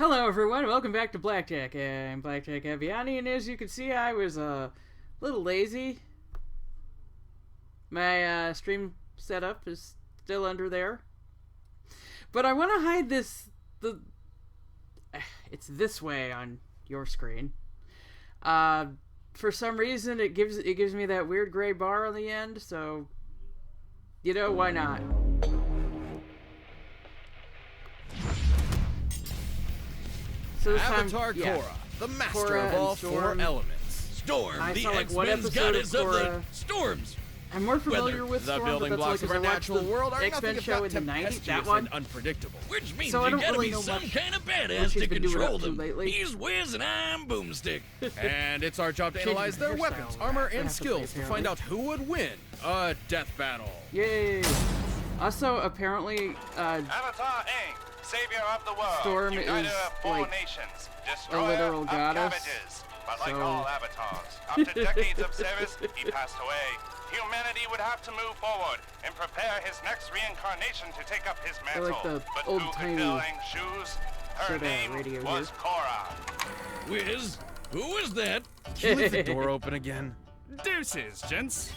Hello everyone, welcome back to Blackjack. I'm Blackjack Aviani, and as you can see, I was a little lazy. My stream setup is still under there. But I want to hide this, it's this way on your screen. For some reason, it gives me that weird gray bar on the end, so, you know, why not? So Avatar Korra, the master of all four elements. Storm, the like X-Men's goddess of the storms. I'm more familiar with the Storm, building but blocks that's of like our natural world are X-Men nothing show if in not the 90s, that tempestuous one. and unpredictable. Which means So I you don't gotta really be know some much kind of what badass she's to been doing control up to them. lately. He's Wiz and I'm Boomstick. And it's our job to analyze their weapons, armor, and skills to find out who would win a death battle. Yay! Also, apparently, Avatar Aang, savior of the world, Storm uniter is, of four like, nations, a destroyer literal of goddess. cabbages. But like So- all avatars, after decades of service, he passed away. Humanity would have to move forward and prepare his next reincarnation to take up his mantle. like the but old who could timey fill Aang's shoes? Her sort of name radio was here. Korra. Wiz, who is that? Can you leave the door open again? Deuces, gents.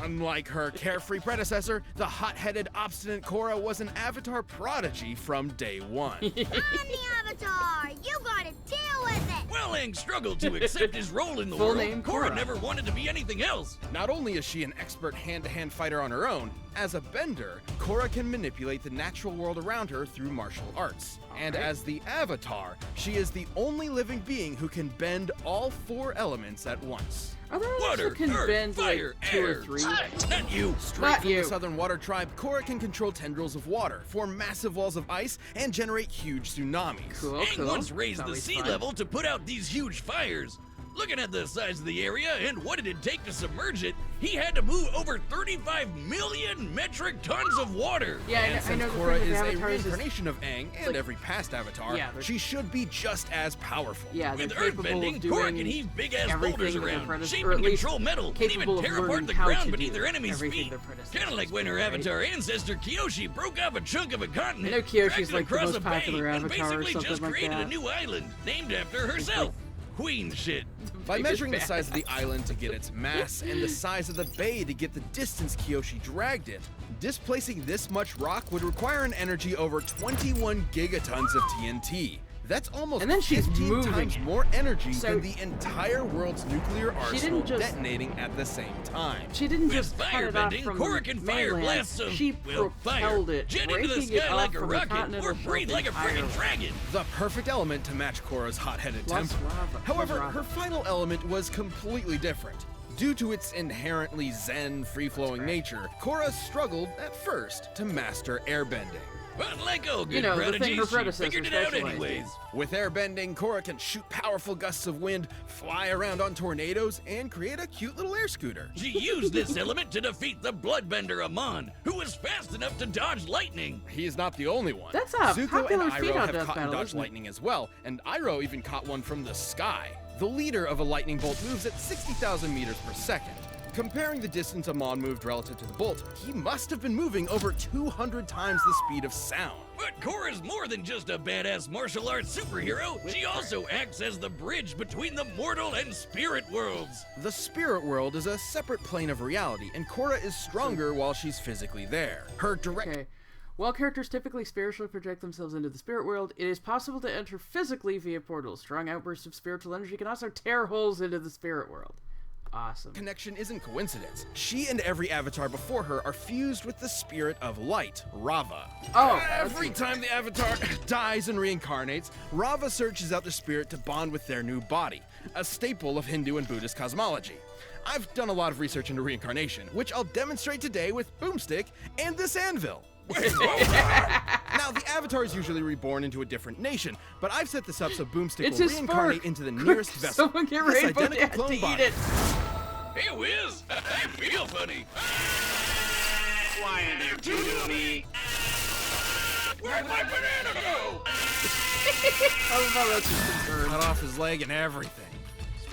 Unlike her carefree predecessor, the hot-headed, obstinate Korra was an Avatar prodigy from day one. I'm the Avatar! You gotta deal with it! Well, Aang struggled to accept his role in the Full world. name, Korra Korra. never wanted to be anything else. Not only is she an expert hand-to-hand fighter on her own, as a bender, Korra can manipulate the natural world around her through martial arts. And as the Avatar, she is the only living being who can bend all four elements at once. are there others Water, that can earth, bend fire, like 2 air. or 3? Not you. Straight Not from you. the Southern Water Tribe, Korra can control tendrils of water, form massive walls of ice, and generate huge tsunamis. Cool, Aang cool. once raised the Always sea fun. level to put out these huge fires. Looking at the size of the area and what it'd take to submerge it, he had to move over 35 million metric tons of water. Yeah, And I since know the Korra thing with is a Avatars is, reincarnation of Aang and like- every past Avatar, Yeah, they're- she should be just as powerful. yeah, they're With capable earthbending, of Korra doing can heave big-ass everything boulders that their around, predecessor- shape or at and least control metal, and even capable of tear apart learning the how to ground do beneath their enemy's everything feet. their predecessors Kind of like when her did, right? Avatar ancestor Kyoshi broke off a chunk of a continent, I know Kyoshi's dragged it like the across most a bay, popular and Avatar or basically something just like created that. a new island named after herself. Queen shit. By Biggest measuring the badass. size of the island to get its mass and the size of the bay to get the distance Kyoshi dragged it, displacing this much rock would require an energy over 21 gigatons of TNT. That's almost And then she's 15 moving times it. more energy So- than the entire world's nuclear She arsenal didn't just- detonating at the same time. She didn't With just cut it off firebending, from Korra can fire mainland. blasts of, She well, propelled fire, it, jet into the breaking it sky off like a from the rocket, continental or breathe like a friggin' entirely. dragon. The perfect element to match Korra's hot-headed Plus temper. lava, However, lava. her final element was completely different. Due to its inherently zen, free-flowing nature, Korra struggled at first to master airbending. But like all good You know, the thing her prodigies, she predecessor figured it out specialized in. anyways. With airbending, Korra can shoot powerful gusts of wind, fly around on tornadoes, and create a cute little air scooter. She used this element to defeat the bloodbender Amon, who was fast enough to dodge lightning. He's not the only one. That's a Zuko popular and feat Iroh on have Death caught and Battle, dodged isn't it? lightning as well, and Iroh even caught one from the sky. The leader of a lightning bolt moves at 60,000 meters per second. Comparing the distance Amon moved relative to the bolt, he must have been moving over 200 times the speed of sound. But Korra's more than just a badass martial arts superhero. She also acts as the bridge between the mortal and spirit worlds. The spirit world is a separate plane of reality, and Korra is stronger while she's physically there. Her direct Okay. While characters typically spiritually project themselves into the spirit world, it is possible to enter physically via portals. Strong outbursts of spiritual energy can also tear holes into the spirit world. Awesome. connection isn't coincidence. She and every avatar before her are fused with the spirit of light, Rava. Oh, Every time the avatar dies and reincarnates, Rava searches out the spirit to bond with their new body, a staple of Hindu and Buddhist cosmology. I've done a lot of research into reincarnation, which I'll demonstrate today with Boomstick and this anvil. Now, the avatar is usually reborn into a different nation, but I've set this up so Boomstick It's will his reincarnate spark. into the nearest vessel. Someone get This Rainbow identical Dad clone to eat body. it. Hey, Wiz, I feel funny. Why are there two of me? Where'd my banana go? Oh, no, that's his concern. Cut off his leg and everything.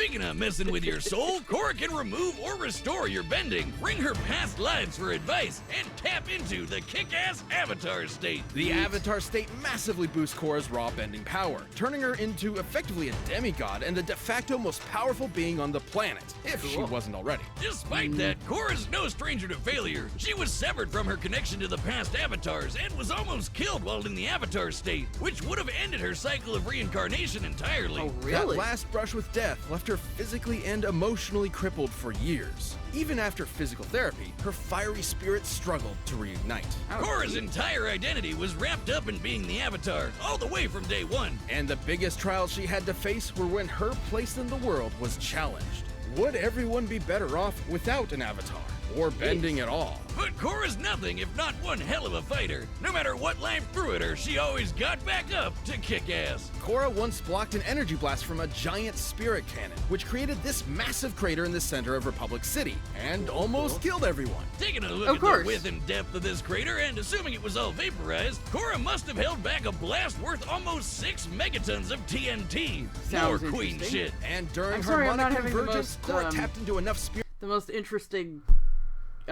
Speaking of messing with your soul, Korra can remove or restore your bending, bring her past lives for advice, and tap into the kick-ass Avatar state. The Avatar state massively boosts Korra's raw bending power, turning her into effectively a demigod and the de facto most powerful being on the planet, if she wasn't already. Despite that, Korra's no stranger to failure. She was severed from her connection to the past avatars and was almost killed while in the Avatar state, which would have ended her cycle of reincarnation entirely. Oh, That really? last brush with death left her physically and emotionally crippled for years. Even after physical therapy, her fiery spirit struggled to reignite. Korra's entire identity was wrapped up in being the Avatar, all the way from day one. And the biggest trials she had to face were when her place in the world was challenged. Would everyone be better off without an avatar? Or bending at all? But Korra's nothing if not one hell of a fighter. No matter what life threw at her, she always got back up to kick ass. Korra once blocked an energy blast from a giant spirit cannon, which created this massive crater in the center of Republic City, and almost killed everyone. Taking a look Of at course. the width and depth of this crater, and assuming it was all vaporized, Korra must have held back a blast worth almost 6 megatons of TNT. Sounds More queen interesting. shit. And during I'm sorry, I'm harmonic not having the convergence, most, Korra tapped into enough spirit. The most interesting.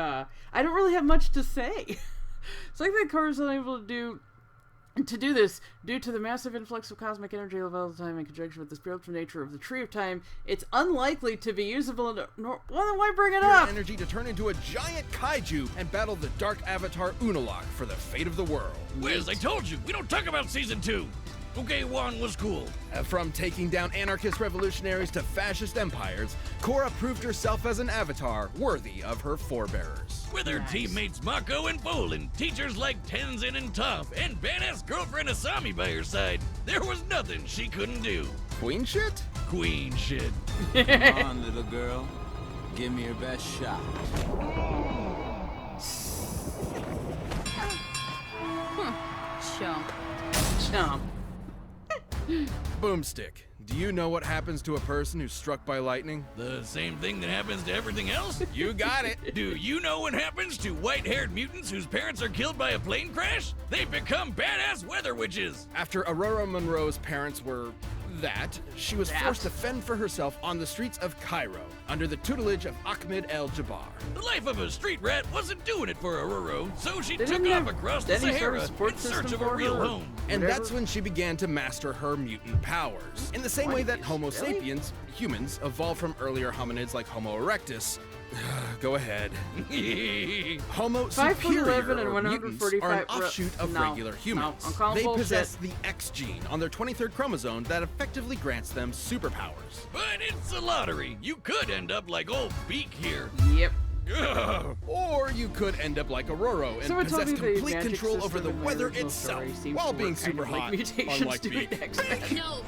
I don't really have much to say. It's like that Korra's unable to do this due to the massive influx of cosmic energy of all the time in conjunction with the spiritual nature of the Tree of Time. It's unlikely to be usable. Well, then why bring it up? Energy to turn into a giant kaiju and battle the dark avatar Unalaq for the fate of the world. Wiz, I told you, we don't talk about season 2. Okay, Juan was cool. From taking down anarchist revolutionaries to fascist empires, Korra proved herself as an avatar worthy of her forebearers. With her teammates Mako and Bolin, teachers like Tenzin and Toph, and badass girlfriend Asami by her side, there was nothing she couldn't do. Queen shit? Queen shit. Come on, little girl. Give me your best shot. Chump. Chump. Boomstick. Do you know what happens to a person who's struck by lightning? The same thing that happens to everything else? You got it. Do you know what happens to white-haired mutants whose parents are killed by a plane crash? They become badass weather witches. After Aurora Monroe's parents were she was forced to fend for herself on the streets of Cairo under the tutelage of Ahmed El-Jabbar. The life of a street rat wasn't doing it for Aurora, so she They took didn't off have across the any sort of Sahara support in search system of a for real her. home. And Whatever. that's when she began to master her mutant powers. In the same way that Homo Really? sapiens, humans, evolved from earlier hominids like Homo erectus. Go ahead. Homo 5'11" superior and or mutants are 145 an offshoot of no, regular no, humans. I'm calling They bullshit. possess the X gene on their 23rd chromosome that effectively grants them superpowers. But it's a lottery. You could end up like old Beak here. Yep. Ugh. Or you could end up like Aurora and Someone told possess me the complete magic control over system the in my weather original itself story seems while to being work kind super of like hot, mutations unlike do Beak. in X-Men.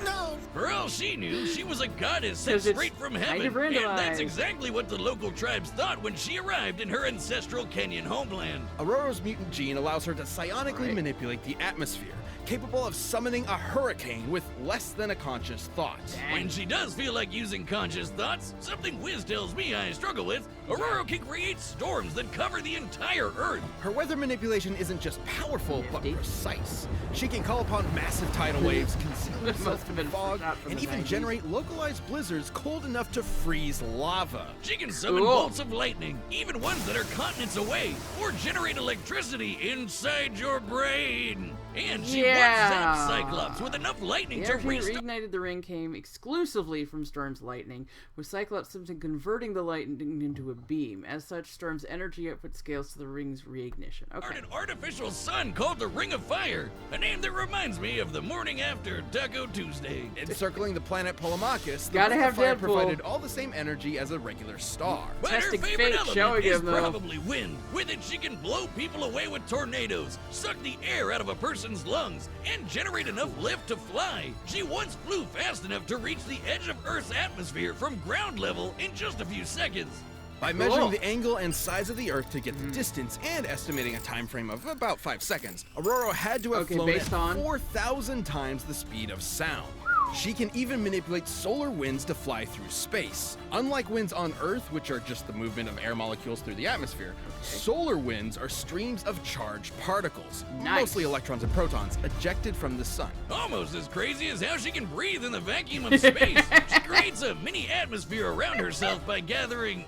No. For all she knew, she was a goddess sent 'Cause it's straight from kind heaven. of And randomized. that's exactly what the local tribes thought when she arrived in her ancestral Kenyan homeland. Aurora's mutant gene allows her to psionically Right. manipulate the atmosphere, capable of summoning a hurricane with less than a conscious thought. When she does feel like using conscious thoughts, something Wiz tells me I struggle with, Aurora can create storms that cover the entire Earth. Her weather manipulation isn't just powerful, but Nifty. precise. She can call upon massive tidal waves, conceal Must herself have in been fog, shot from and the even 90s. generate localized blizzards cold enough to freeze lava. She can summon Cool. bolts of lightning, even ones that are continents away, or generate electricity inside your brain. And she Yeah. once zapped Cyclops with enough lightning The to energy that restart. reignited the ring came exclusively from Storm's lightning, with Cyclops simply converting the lightning into a beam. As such, Storm's energy output scales to the ring's reignition. Okay. An artificial sun called the Ring of Fire, a name that reminds me of the morning after Taco Tuesday. Encircling the planet Polemarchus, the Gotta Ring of have Fire Deadpool. provided all the same energy as a regular star. But her Fantastic favorite fate element showing is him, though. probably wind. With it, she can blow people away with tornadoes, suck the air out of a person's lungs, and generate enough lift to fly. She once flew fast enough to reach the edge of Earth's atmosphere from ground level in just a few seconds. By Cool. measuring the angle and size of the Earth to get the distance and estimating a time frame of about 5 seconds, Aurora had to have Okay, flown based at on? 4,000 times the speed of sound. She can even manipulate solar winds to fly through space. Unlike winds on Earth, which are just the movement of air molecules through the atmosphere, solar winds are streams of charged particles, mostly electrons and protons, ejected from the sun. Almost as crazy as how she can breathe in the vacuum of space. She creates a mini atmosphere around herself by gathering,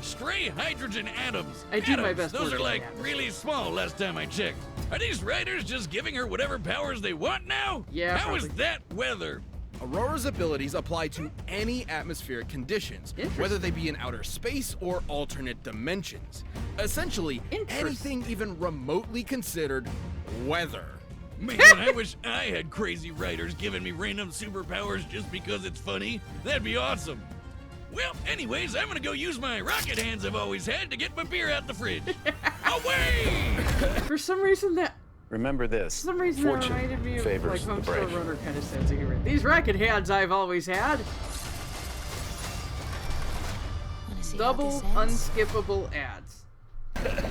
stray hydrogen atoms. I do my best Those work are in like the really small last time I checked. Are these writers just giving her whatever powers they want now? Yeah, How is probably. that weather? Aurora's abilities apply to any atmospheric conditions, whether they be in outer space or alternate dimensions. Essentially, anything even remotely considered weather. Man, I wish I had crazy writers giving me random superpowers just because it's funny. That'd be awesome. Well, anyways, I'm gonna go use my rocket hands I've always had to get my beer out the fridge. Away! For some reason Remember this. that Fortune reminded me of like favors the Homestar brave. Runner kind of sense of humor. These rocket hands I've always had. Double unskippable ads.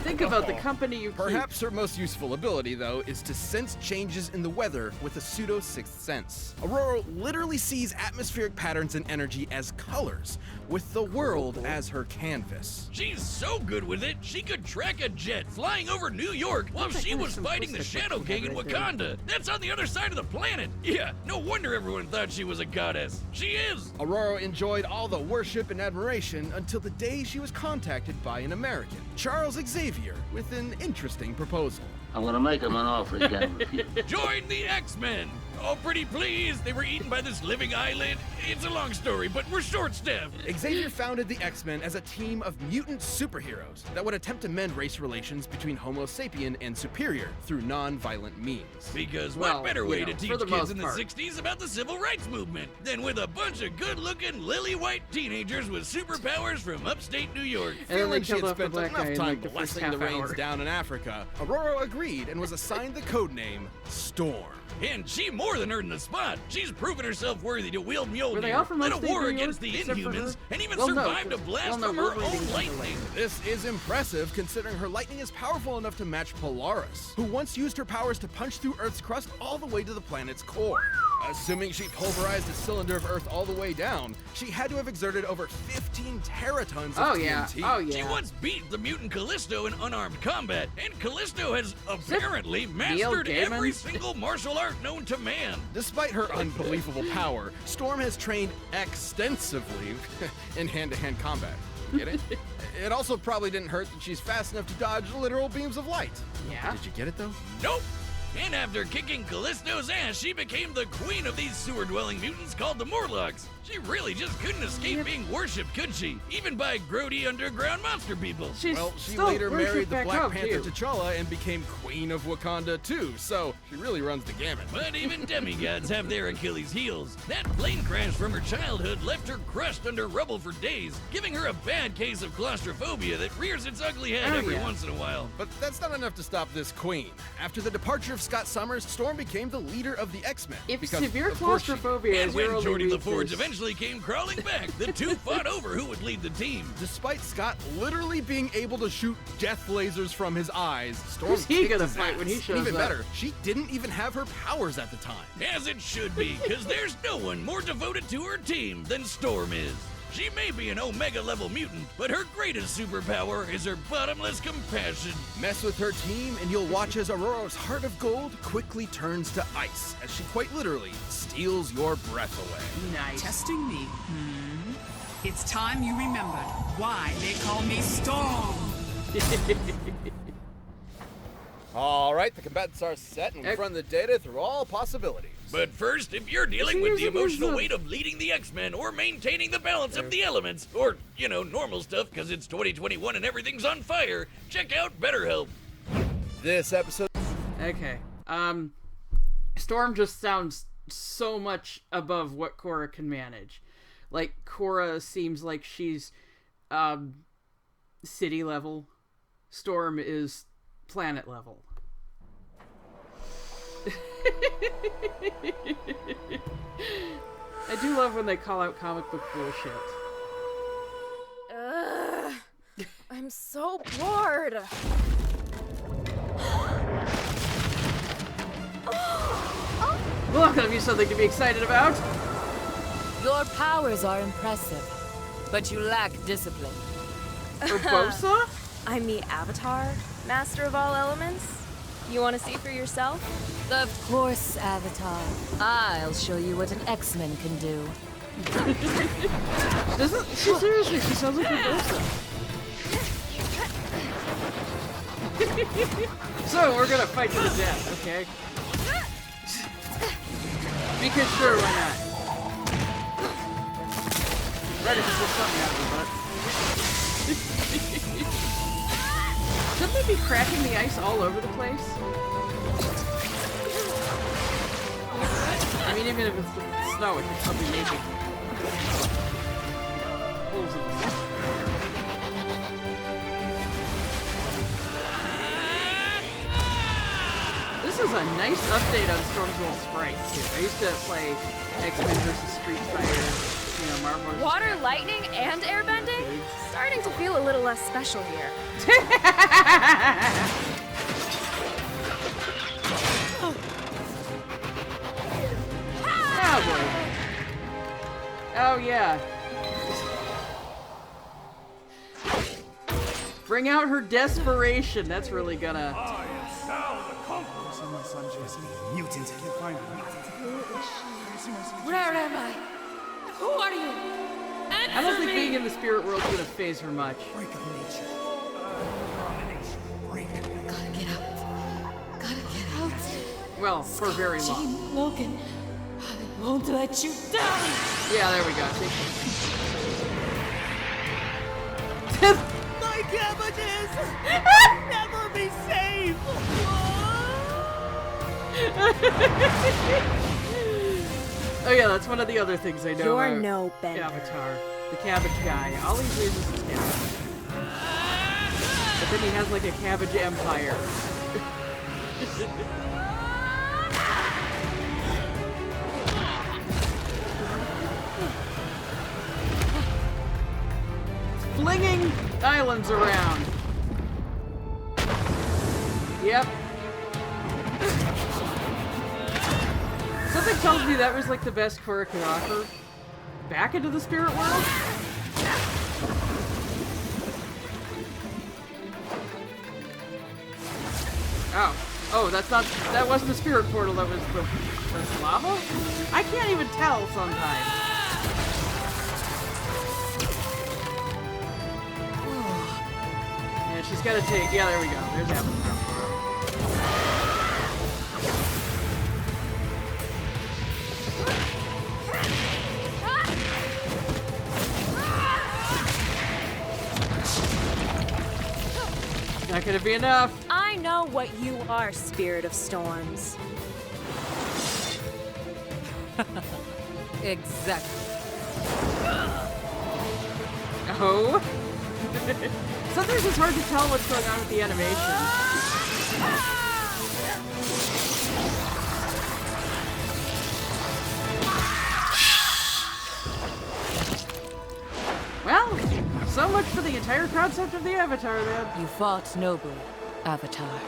Think about the company you keep. Perhaps her most useful ability, though, is to sense changes in the weather with a pseudo sixth sense. Aurora literally sees atmospheric patterns and energy as colors, with the world as her canvas. She's so good with it, she could track a jet flying over New York while That's she kinda was fighting the simplistic Shadow what you King in had right there. Wakanda. That's on the other side of the planet. Yeah, no wonder everyone thought she was a goddess. She is. Aurora enjoyed all the worship and admiration until the day she was contacted by an American, Charles Xavier, with an interesting proposal. I'm gonna make him an offer he can't refuse. Join the X-Men. Oh, pretty please. They were eaten by this living eyelid. It's a long story, but we're short-staffed. Xavier founded the X-Men as a team of mutant superheroes that would attempt to mend race relations between Homo sapien and Superior through non-violent means. Because Well, what better way you know, to teach for the kids most in the part. 60s about the civil rights movement than with a bunch of good-looking lily-white teenagers with superpowers from upstate New York? And then they Feeling she killed had off the spent black guy enough in time like the first blessing half the rains hour. down in Africa, Aurora agreed and was assigned the codename Storm. And she more than earned the spot. She's proven herself worthy to wield Were they Mjolnir, all from led a upstate war New York, against the except for her? Inhumans, and even Well, no, survived a 'cause- blast well, no, from her we're leading own to lightning. This is impressive considering her lightning is powerful enough to match Polaris, who once used her powers to punch through Earth's crust all the way to the planet's core. Assuming she pulverized a cylinder of Earth all the way down, she had to have exerted over 15 teratons of TNT. Oh She yeah. once beat the mutant Callisto in unarmed combat, and Callisto has apparently Neil mastered Gaiman? every single martial art known to man. Despite her unbelievable power, Storm has trained extensively in hand-to-hand combat. Get it? It also probably didn't hurt that she's fast enough to dodge literal beams of light. Yeah. Did you get it though? Nope. And after kicking Callisto's ass, she became the queen of these sewer-dwelling mutants called the Morlocks. She really just couldn't escape being worshipped, could she? Even by grody underground monster people. She's Well, she still later worshipped married the back Black up, Panther too. T'Challa and became Queen of Wakanda too, so she really runs the gamut. But even demigods have their Achilles heels. That plane crash from her childhood left her crushed under rubble for days, giving her a bad case of claustrophobia that rears its ugly head Oh, every yeah. once in a while. But that's not enough to stop this queen. After the departure of Scott Summers, Storm became the leader of the X-Men. If because, severe of course, claustrophobia And is your when only Geordie weakness, LaForge eventually came crawling back, the two fought over who would lead the team. Despite Scott literally being able to shoot death lasers from his eyes, Storm Who's he kicked gonna his fight ass. when he And shows even up? better, she didn't even have her powers at the time. As it should be, because there's no one more devoted to her team than Storm is. She may be an Omega-level mutant, but her greatest superpower is her bottomless compassion. Mess with her team, and you'll watch as Aurora's heart of gold quickly turns to ice, as she quite literally steals your breath away. nice. Testing me. It's time you remembered why they call me Storm. All right, the combatants are set, and we run the data through all possibilities. But first, if you're dealing with the emotional weight of leading the X-Men or maintaining the balance of the elements, or, you know, normal stuff because it's 2021 and everything's on fire, check out BetterHelp. This episode... Okay. Storm just sounds so much above what Korra can manage. Like, Korra seems like she's city level. Storm is planet level. I do love when they call out comic book bullshit. I'm so bored. Well, I'll give you something to be excited about. Your powers are impressive, but you lack discipline. Urbosa? I'm the Avatar, master of all elements. You want to see for yourself? Of course, Avatar. I'll show you what an X-Men can do. Doesn't she seriously? She sounds like Urbosa. So we're gonna fight to the death, okay? Because sure, why not? Ready to pull something out of the butt. Shouldn't they be cracking the ice all over the place? I mean, even if it's snow, it can still be making holes in the snow. This is a nice update on Storm's little sprite, too. I used to play X-Men vs. Street Fighter, you know, Marvel vs. Water, lightning, and airbending? Starting to feel a little less special here. Oh, boy. Oh, yeah. Bring out her desperation. That's really gonna... Mutant. Can't find him. Where am I? Who are you? I don't think being in the spirit world is gonna phase her much. Break of nature. Gotta get out. Gotta get out. Well, for very long. Jean Logan, I won't let you down. Yeah, there we go. My cabbages! Never be safe! Oh yeah, that's one of the other things I know You're about no bender. Avatar. The cabbage guy. All he uses is cabbage. But then he has like a cabbage empire. Flinging islands around. Yep. Something tells me that was like the best Korra could offer. Back into the spirit world? Oh. Oh, that's not... That wasn't the spirit portal, that was the lava? I can't even tell sometimes. Yeah, she's gotta take... Yeah, there we go. There's Avatar. Not gonna be enough. I know what you are, Spirit of Storms. Exactly. Oh. Sometimes it's hard to tell what's going on with the animation. Well, so much for the entire concept of the Avatar, then. You fought nobly, Avatar.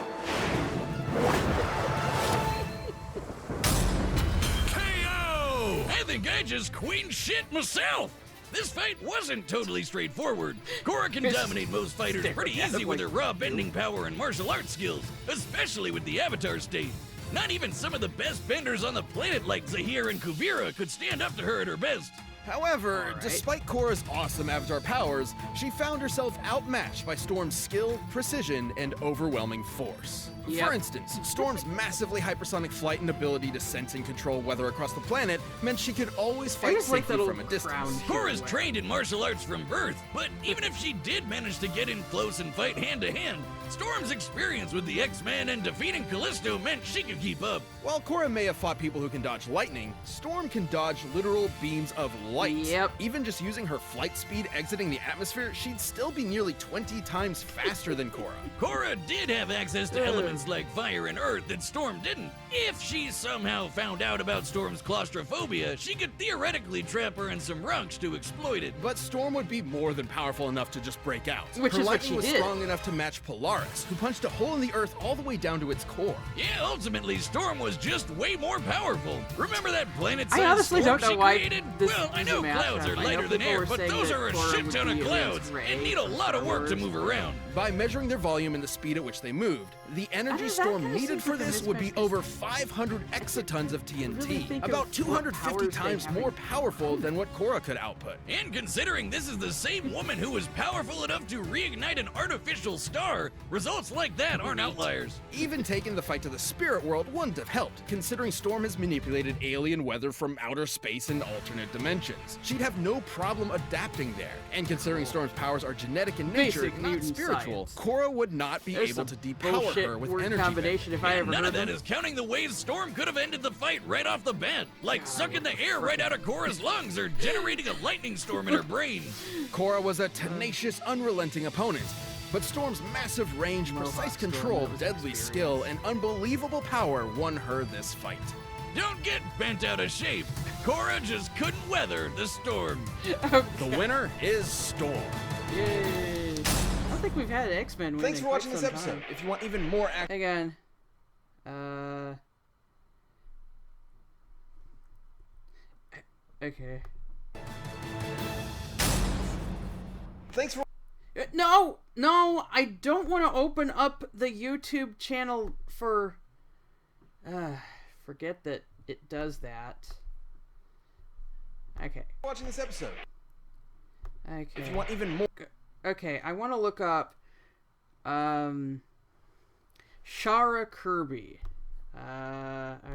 KO! I think I just queen shit myself! This fight wasn't totally straightforward. Korra can dominate most fighters pretty easy with her raw bending power and martial arts skills, especially with the Avatar state. Not even some of the best benders on the planet like Zahir and Kuvira could stand up to her at her best. However, despite Korra's awesome Avatar powers, she found herself outmatched by Storm's skill, precision, and overwhelming force. Yep. For instance, Storm's massively hypersonic flight and ability to sense and control weather across the planet meant she could always fight safely from a distance. Korra's trained in martial arts from birth, but even if she did manage to get in close and fight hand-to-hand, Storm's experience with the X-Men and defeating Callisto meant she could keep up. While Korra may have fought people who can dodge lightning, Storm can dodge literal beams of light. Yep. Even just using her flight speed exiting the atmosphere, she'd still be nearly 20 times faster than Korra. Korra did have access to element elements like fire and earth that Storm didn't. If she somehow found out about Storm's claustrophobia, she could theoretically trap her in some rocks to exploit it. But Storm would be more than powerful enough to just break out. Which her is what lightning she was did. strong enough to match Polaris, who punched a hole in the earth all the way down to its core. Yeah, ultimately, Storm was just way more powerful. Remember that planet-sized I honestly storm don't know she why created? this Well, I is a know mashup. clouds are I know lighter than people air, were but saying those that are a Korra shit would ton of be clouds against Ray and need a from lot of work to Star move Wars. around. By measuring their volume and the speed at which they moved, the energy that Storm kinda needed seems for like a this would be mismatch. over 500 exatons of really TNT, think of about what 250 powers they times have more in- powerful than what Korra could output. And considering this is the same woman who was powerful enough to reignite an artificial star, results like that aren't outliers. Even taking the fight to the spirit world wouldn't have helped, considering Storm has manipulated alien weather from outer space and alternate dimensions. She'd have no problem adapting there. And considering Storm's powers are genetic in nature, Basic not mutant spiritual, science. Korra would not be There's able some to depower bullshit her with word energy. combination if I And ever none heard of that them. is counting the ways Storm could have ended the fight right off the bat, like sucking the air right out of Korra's lungs or generating a lightning storm in her brain. Korra was a tenacious, unrelenting opponent, but Storm's massive range, precise Storm, control, that was deadly experience. skill, and unbelievable power won her this fight. Don't get bent out of shape. Korra just couldn't weather the storm. The winner is Storm. Yay. I don't think we've had X-Men win Thanks in for quite watching this some episode. time. If you want even more action, Hang on. Okay. thanks for No, I don't want to open up the YouTube channel for... forget that it does that. Okay. watching this episode. Okay. If you want even more, Okay, I want to look up Shara Kirby.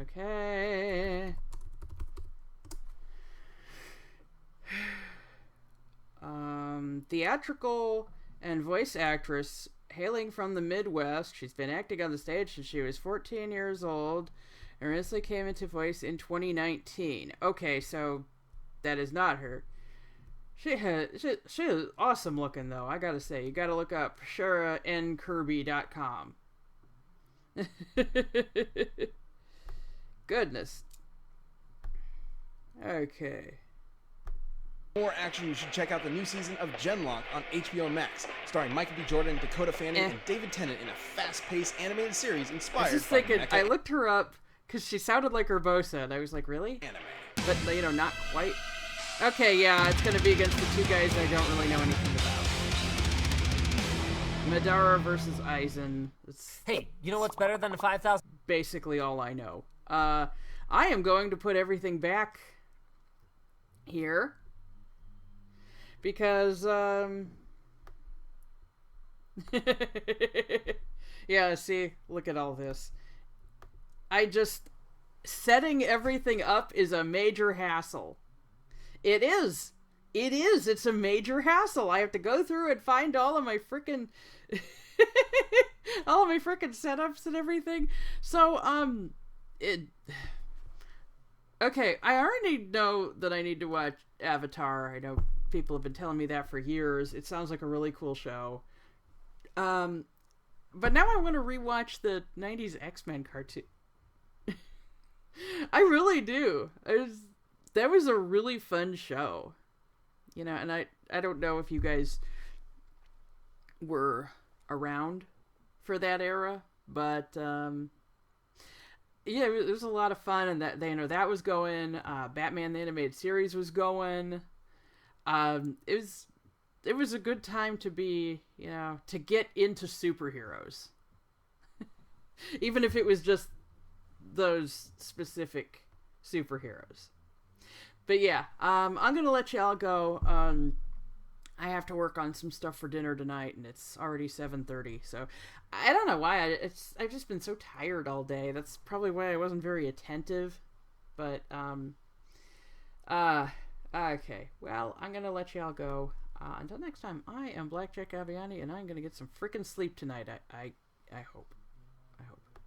Okay. Theatrical and voice actress hailing from the Midwest. She's been acting on the stage since she was 14 years old and recently came into voice in 2019. Okay, so that is not her. She is awesome looking, though. I gotta say, you gotta look up SharaNKirby.com. Goodness. Okay. more action, you should check out the new season of Genlock on HBO Max, starring Michael B. Jordan, Dakota Fanning, and David Tennant in a fast-paced animated series I inspired was just by thinking, mecha I looked her up because she sounded like Urbosa, and I was like, really? anime. But, you know, not quite. Okay, yeah, it's gonna be against the two guys I don't really know anything about. Madara versus Aizen. It's Hey, you know what's better than the 5,000? basically all I know. I am going to put everything back here because yeah, see, look at all this. Setting everything up is a major hassle. It is. It's a major hassle. I have to go through and find all of my freaking all of my freaking setups and everything. So, okay, I already know that I need to watch Avatar. I know people have been telling me that for years. It sounds like a really cool show. But now I want to rewatch the 90s X-Men cartoon. I really do. That was a really fun show. You know, and I don't know if you guys were around for that era, but yeah, it was a lot of fun, and that was going. Batman the Animated Series was going. It was a good time to be, you know, to get into superheroes, even if it was just those specific superheroes. But yeah, I'm gonna let y'all go. I have to work on some stuff for dinner tonight, and it's already 7:30. So I don't know why. I've just been so tired all day. That's probably why I wasn't very attentive. But okay. Well, I'm gonna let y'all go. Until next time, I am Blackjack Aviani, and I'm gonna get some freaking sleep tonight. I hope.